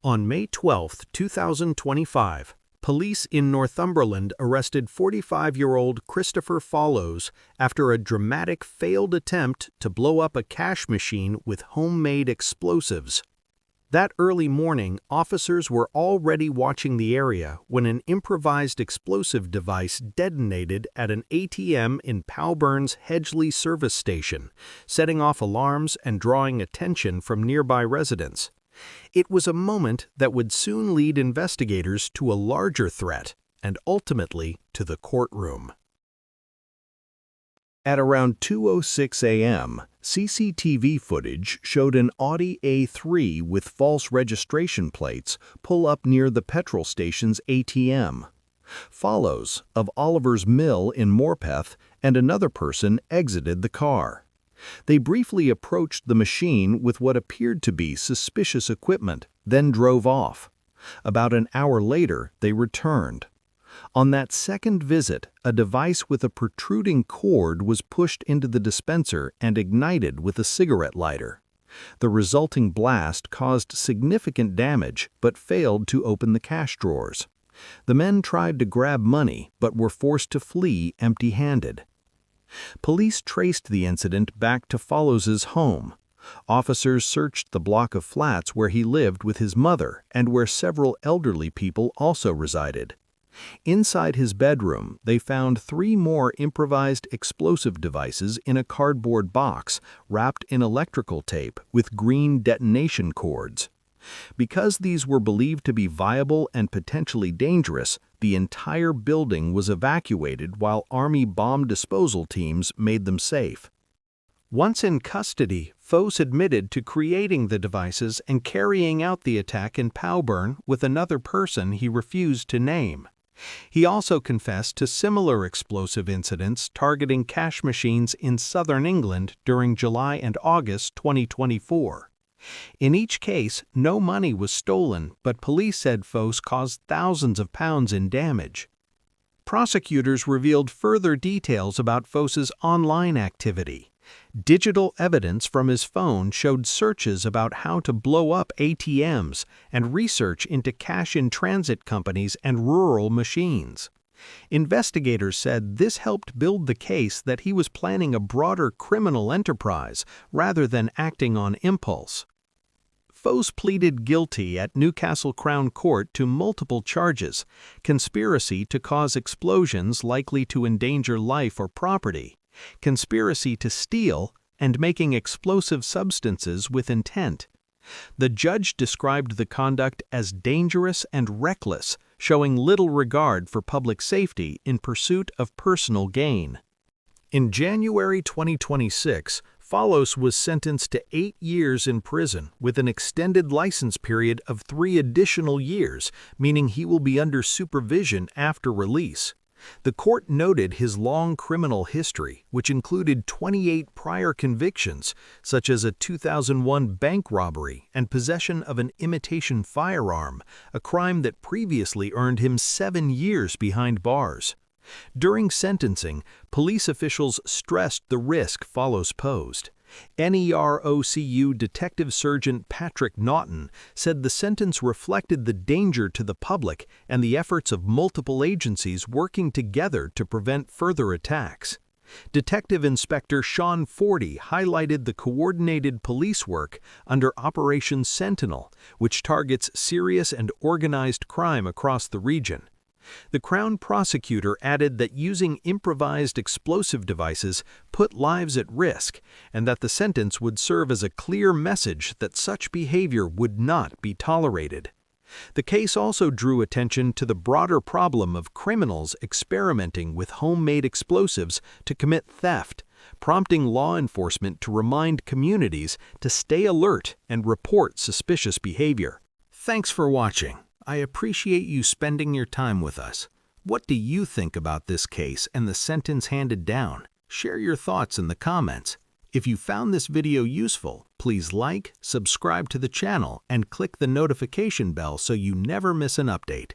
On May 12, 2025, police in Northumberland arrested 45-year-old Kristopher Follos after a dramatic failed attempt to blow up a cash machine with homemade explosives. That early morning, officers were already watching the area when an improvised explosive device detonated at an ATM in Powburn's Hedgley Service Station, setting off alarms and drawing attention from nearby residents. It was a moment that would soon lead investigators to a larger threat and ultimately to the courtroom. At around 2:06 a.m., CCTV footage showed an Audi A3 with false registration plates pull up near the petrol station's ATM. Follos, of Oliver's Mill in Morpeth, and another person exited the car. They briefly approached the machine with what appeared to be suspicious equipment, then drove off. About an hour later, they returned. On that second visit, a device with a protruding cord was pushed into the dispenser and ignited with a cigarette lighter. The resulting blast caused significant damage but failed to open the cash drawers. The men tried to grab money but were forced to flee empty-handed. Police traced the incident back to Follos's home. Officers searched the block of flats where he lived with his mother and where several elderly people also resided. Inside his bedroom, they found 3 more improvised explosive devices in a cardboard box wrapped in electrical tape with green detonation cords. Because these were believed to be viable and potentially dangerous, the entire building was evacuated while Army bomb disposal teams made them safe. Once in custody, Follos admitted to creating the devices and carrying out the attack in Powburn with another person he refused to name. He also confessed to similar explosive incidents targeting cash machines in southern England during July and August 2024. In each case, no money was stolen, but police said Follos caused thousands of pounds in damage. Prosecutors revealed further details about Follos's online activity. Digital evidence from his phone showed searches about how to blow up ATMs and research into cash-in-transit companies and rural machines. Investigators said this helped build the case that he was planning a broader criminal enterprise rather than acting on impulse. Follos pleaded guilty at Newcastle Crown Court to multiple charges: conspiracy to cause explosions likely to endanger life or property, conspiracy to steal, and making explosive substances with intent. The judge described the conduct as dangerous and reckless, showing little regard for public safety in pursuit of personal gain. In January 2026, Follos was sentenced to 8 years in prison with an extended license period of 3 additional years, meaning he will be under supervision after release. The court noted his long criminal history, which included 28 prior convictions, such as a 2001 bank robbery and possession of an imitation firearm, a crime that previously earned him 7 years behind bars. During sentencing, police officials stressed the risk Follos posed. NEROCU Detective Sergeant Patrick Naughton said the sentence reflected the danger to the public and the efforts of multiple agencies working together to prevent further attacks. Detective Inspector Sean Forty highlighted the coordinated police work under Operation Sentinel, which targets serious and organized crime across the region. The Crown prosecutor added that using improvised explosive devices put lives at risk and that the sentence would serve as a clear message that such behavior would not be tolerated. The case also drew attention to the broader problem of criminals experimenting with homemade explosives to commit theft, prompting law enforcement to remind communities to stay alert and report suspicious behavior. Thanks for watching. I appreciate you spending your time with us. What do you think about this case and the sentence handed down? Share your thoughts in the comments. If you found this video useful, please like, subscribe to the channel, and click the notification bell so you never miss an update.